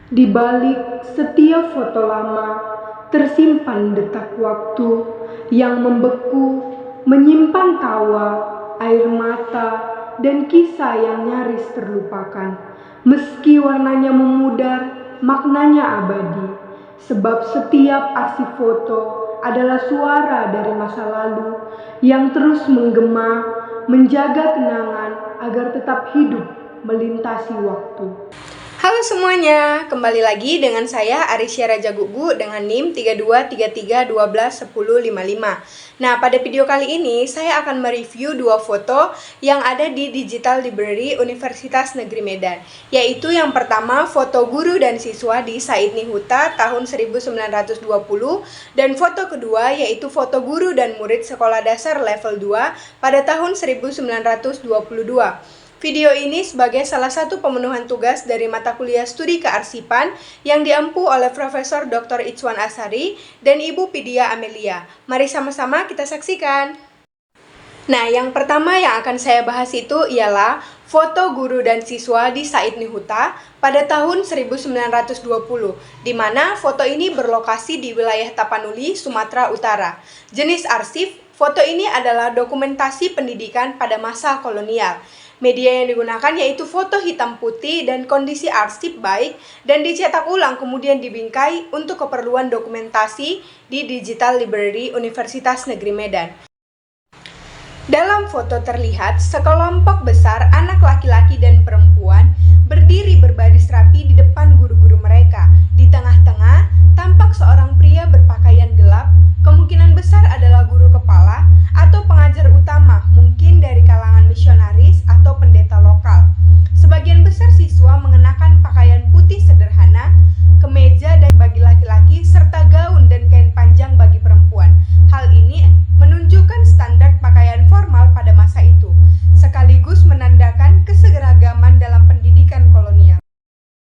Di balik setiap foto lama, tersimpan detak waktu yang membeku, menyimpan tawa, air mata, dan kisah yang nyaris terlupakan. Meski warnanya memudar, maknanya abadi. Sebab setiap arsip foto adalah suara dari masa lalu yang terus menggema, menjaga kenangan agar tetap hidup melintasi waktu. Halo semuanya, kembali lagi dengan saya Arisya Raja Gugu dengan NIM 3233121055. Nah, pada video kali ini saya akan mereview dua foto yang ada di Digital Library Universitas Negeri Medan, yaitu yang pertama foto guru dan siswa di Said Nihuta tahun 1920 dan foto kedua yaitu foto guru dan murid sekolah dasar level 2 pada tahun 1922. Video ini sebagai salah satu pemenuhan tugas dari mata kuliah studi kearsipan yang diampu oleh Profesor Dr. Ichwan Ashari dan Ibu Pidia Amelia. Mari sama-sama kita saksikan. Nah, yang pertama yang akan saya bahas itu ialah foto guru dan siswa di Said Nihuta pada tahun 1920, di mana foto ini berlokasi di wilayah Tapanuli, Sumatera Utara. Jenis arsip, foto ini adalah dokumentasi pendidikan pada masa kolonial. Media yang digunakan yaitu foto hitam putih dan kondisi arsip baik dan dicetak ulang kemudian dibingkai untuk keperluan dokumentasi di Digital Library Universitas Negeri Medan. Dalam foto terlihat sekelompok besar anak laki-laki dan perempuan berdiri berbaris rapi di depan guru-guru mereka. Di tengah-tengah tampak seorang pria berpakaian gelap, kemungkinan besar adalah guru kepala atau pengajar utama, mungkin dari kalangan misionaris atau pendeta lokal. Sebagian besar siswa mengenakan pakaian putih sederhana, kemeja dan bagi laki-laki serta gaun dan kain panjang bagi perempuan. Hal ini menunjukkan standar pakaian formal pada masa itu, sekaligus menandakan keseragaman dalam pendidikan kolonial.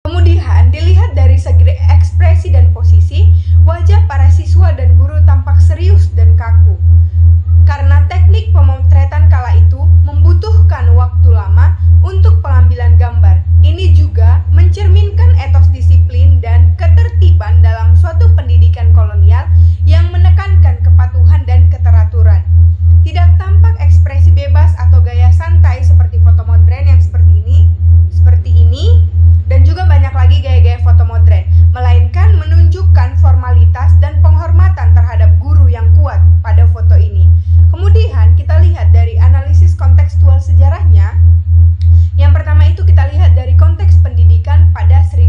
Kemudian dilihat dari segi ekspresi dan posisi, wajah para siswa dan guru tampak serius dan kaku. Karena teknik pemotretan kala itu membutuhkan waktu lama untuk pengambilan gambar. Ini juga mencerminkan etos disiplin dan ketertiban dalam suatu pendidikan kolonial yang menekankan kepatuhan dan keteraturan. Tidak tampak ekspresi bebas atau gaya santai seperti foto modern yang seperti ini, dan juga banyak lagi gaya-gaya foto modern, melainkan menunjukkan formalitas dan penghormatan terhadap guru yang kuat pada foto ini. Kemudian kita lihat dari analisis kontekstual sejarahnya. Yang pertama itu kita lihat dari konteks pendidikan pada 1920.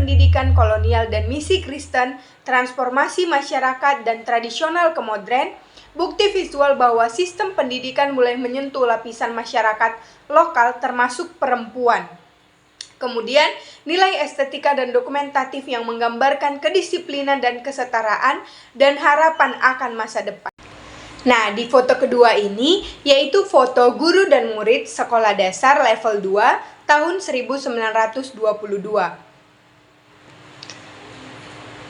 pendidikan kolonial dan misi Kristen, transformasi masyarakat dan tradisional ke modern, bukti visual bahwa sistem pendidikan mulai menyentuh lapisan masyarakat lokal termasuk perempuan. Kemudian, nilai estetika dan dokumentatif yang menggambarkan kedisiplinan dan kesetaraan dan harapan akan masa depan. Nah, di foto kedua ini yaitu foto guru dan murid sekolah dasar level 2 tahun 1922.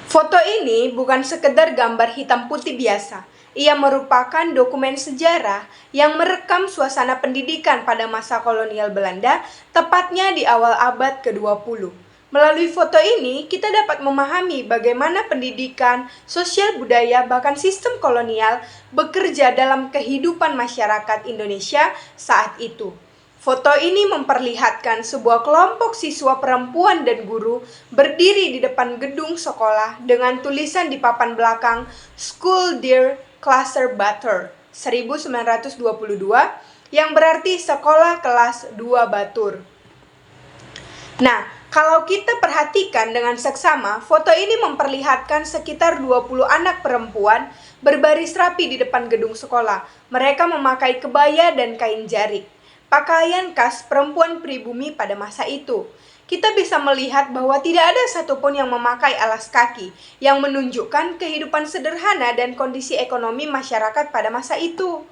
Foto ini bukan sekedar gambar hitam putih biasa. Ia merupakan dokumen sejarah yang merekam suasana pendidikan pada masa kolonial Belanda, tepatnya di awal abad ke-20. Melalui foto ini, kita dapat memahami bagaimana pendidikan, sosial budaya, bahkan sistem kolonial bekerja dalam kehidupan masyarakat Indonesia saat itu. Foto ini memperlihatkan sebuah kelompok siswa perempuan dan guru berdiri di depan gedung sekolah dengan tulisan di papan belakang School Dear Klasse Batur 1922 yang berarti sekolah kelas 2 Batur. Nah, kalau kita perhatikan dengan seksama, foto ini memperlihatkan sekitar 20 anak perempuan berbaris rapi di depan gedung sekolah. Mereka memakai kebaya dan kain jarik, pakaian khas perempuan pribumi pada masa itu. Kita bisa melihat bahwa tidak ada satupun yang memakai alas kaki, yang menunjukkan kehidupan sederhana dan kondisi ekonomi masyarakat pada masa itu.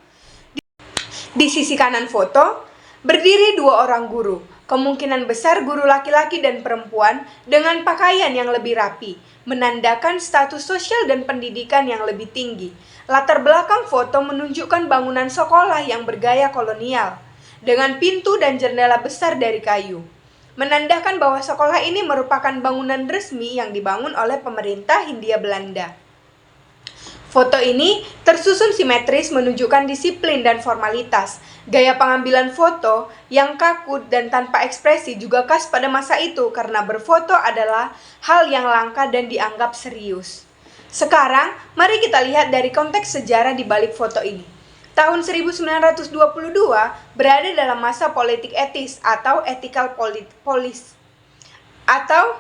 Di sisi kanan foto, berdiri 2 orang guru, kemungkinan besar guru laki-laki dan perempuan dengan pakaian yang lebih rapi, menandakan status sosial dan pendidikan yang lebih tinggi. Latar belakang foto menunjukkan bangunan sekolah yang bergaya kolonial, dengan pintu dan jendela besar dari kayu, menandakan bahwa sekolah ini merupakan bangunan resmi yang dibangun oleh pemerintah Hindia Belanda. Foto ini tersusun simetris menunjukkan disiplin dan formalitas. Gaya pengambilan foto yang kaku dan tanpa ekspresi juga khas pada masa itu karena berfoto adalah hal yang langka dan dianggap serius. Sekarang, mari kita lihat dari konteks sejarah di balik foto ini. Tahun 1922 berada dalam masa politik etis atau ethical police atau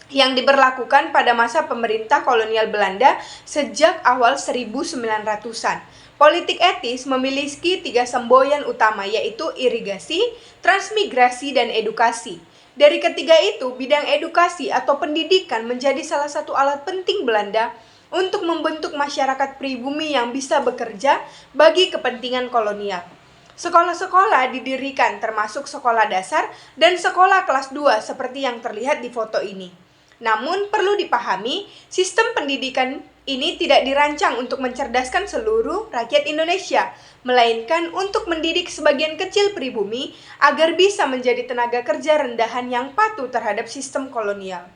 yang diberlakukan pada masa pemerintah kolonial Belanda sejak awal 1900-an. Politik etis memiliki 3 semboyan utama yaitu irigasi, transmigrasi, dan edukasi. Dari ketiga itu, bidang edukasi atau pendidikan menjadi salah satu alat penting Belanda untuk membentuk masyarakat pribumi yang bisa bekerja bagi kepentingan kolonial. Sekolah-sekolah didirikan termasuk sekolah dasar dan sekolah kelas 2 seperti yang terlihat di foto ini. Namun perlu dipahami, sistem pendidikan ini tidak dirancang untuk mencerdaskan seluruh rakyat Indonesia, melainkan untuk mendidik sebagian kecil pribumi agar bisa menjadi tenaga kerja rendahan yang patuh terhadap sistem kolonial.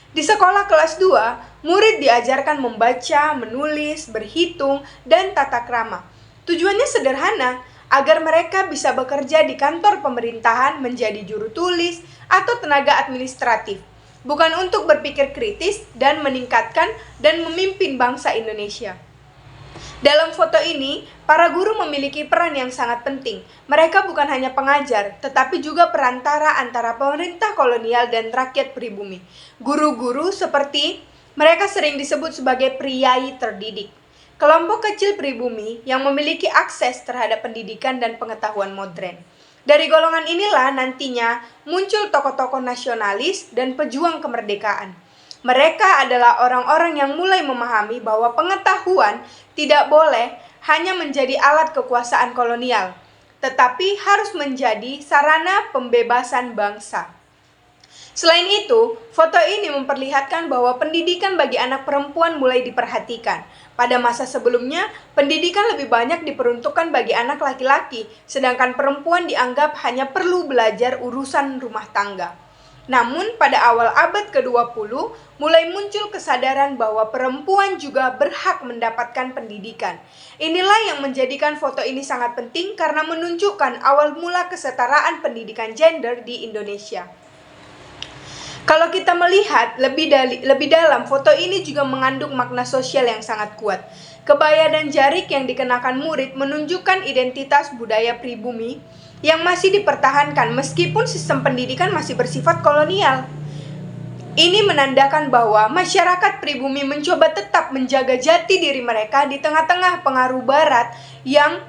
Di sekolah kelas 2, murid diajarkan membaca, menulis, berhitung, dan tata krama. Tujuannya sederhana, agar mereka bisa bekerja di kantor pemerintahan menjadi juru tulis atau tenaga administratif, bukan untuk berpikir kritis dan meningkatkan dan memimpin bangsa Indonesia. Dalam foto ini, para guru memiliki peran yang sangat penting. Mereka bukan hanya pengajar, tetapi juga perantara antara pemerintah kolonial dan rakyat pribumi. Guru-guru seperti mereka sering disebut sebagai priai terdidik, kelompok kecil pribumi yang memiliki akses terhadap pendidikan dan pengetahuan modern. Dari golongan inilah nantinya muncul tokoh-tokoh nasionalis dan pejuang kemerdekaan. Mereka adalah orang-orang yang mulai memahami bahwa pengetahuan tidak boleh hanya menjadi alat kekuasaan kolonial, tetapi harus menjadi sarana pembebasan bangsa. Selain itu, foto ini memperlihatkan bahwa pendidikan bagi anak perempuan mulai diperhatikan. Pada masa sebelumnya, pendidikan lebih banyak diperuntukkan bagi anak laki-laki, sedangkan perempuan dianggap hanya perlu belajar urusan rumah tangga. Namun, pada awal abad ke-20, mulai muncul kesadaran bahwa perempuan juga berhak mendapatkan pendidikan. Inilah yang menjadikan foto ini sangat penting karena menunjukkan awal mula kesetaraan pendidikan gender di Indonesia. Kalau kita melihat lebih dalam, foto ini juga mengandung makna sosial yang sangat kuat. Kebaya dan jarik yang dikenakan murid menunjukkan identitas budaya pribumi yang masih dipertahankan meskipun sistem pendidikan masih bersifat kolonial. Ini menandakan bahwa masyarakat pribumi mencoba tetap menjaga jati diri mereka di tengah-tengah pengaruh barat yang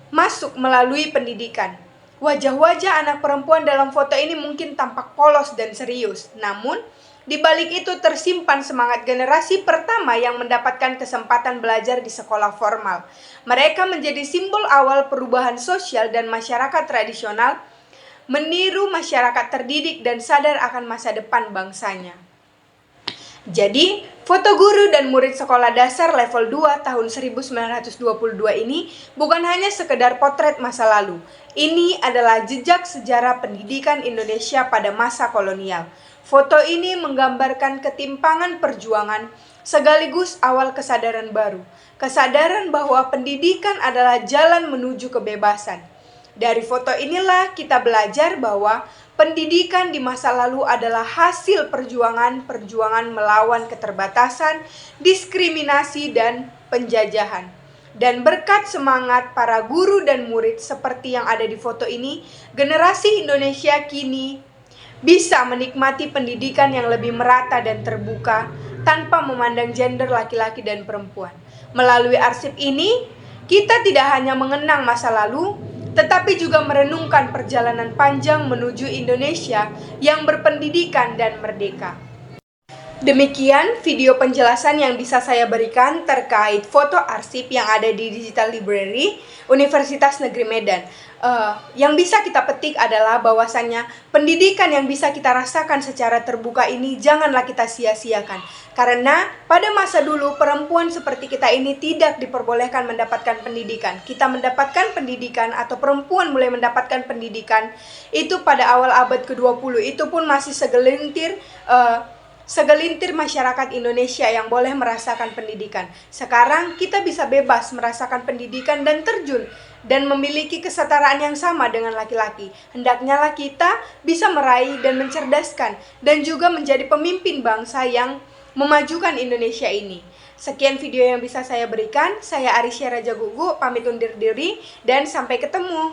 masuk melalui pendidikan. Wajah-wajah anak perempuan dalam foto ini mungkin tampak polos dan serius, namun di balik itu tersimpan semangat generasi pertama yang mendapatkan kesempatan belajar di sekolah formal. Mereka menjadi simbol awal perubahan sosial dan masyarakat tradisional, meniru masyarakat terdidik dan sadar akan masa depan bangsanya. Jadi, foto guru dan murid sekolah dasar level 2 tahun 1922 ini bukan hanya sekedar potret masa lalu. Ini adalah jejak sejarah pendidikan Indonesia pada masa kolonial. Foto ini menggambarkan ketimpangan perjuangan sekaligus awal kesadaran baru. Kesadaran bahwa pendidikan adalah jalan menuju kebebasan. Dari foto inilah kita belajar bahwa pendidikan di masa lalu adalah hasil perjuangan melawan keterbatasan, diskriminasi, dan penjajahan. Dan berkat semangat para guru dan murid seperti yang ada di foto ini, generasi Indonesia kini bisa menikmati pendidikan yang lebih merata dan terbuka tanpa memandang gender laki-laki dan perempuan. Melalui arsip ini, kita tidak hanya mengenang masa lalu, tetapi juga merenungkan perjalanan panjang menuju Indonesia yang berpendidikan dan merdeka. Demikian video penjelasan yang bisa saya berikan terkait foto arsip yang ada di Digital Library Universitas Negeri Medan. Yang bisa kita petik adalah bahwasannya pendidikan yang bisa kita rasakan secara terbuka ini janganlah kita sia-siakan. Karena pada masa dulu perempuan seperti kita ini tidak diperbolehkan mendapatkan pendidikan. Kita mendapatkan pendidikan atau perempuan mulai mendapatkan pendidikan itu pada awal abad ke-20. Itu pun masih segelintir masyarakat Indonesia yang boleh merasakan pendidikan. Sekarang kita bisa bebas merasakan pendidikan dan terjun dan memiliki kesetaraan yang sama dengan laki-laki. Hendaknya kita bisa meraih dan mencerdaskan dan juga menjadi pemimpin bangsa yang memajukan Indonesia ini. Sekian video yang bisa saya berikan. Saya Arisya Raja Gugu, pamit undur diri dan sampai ketemu.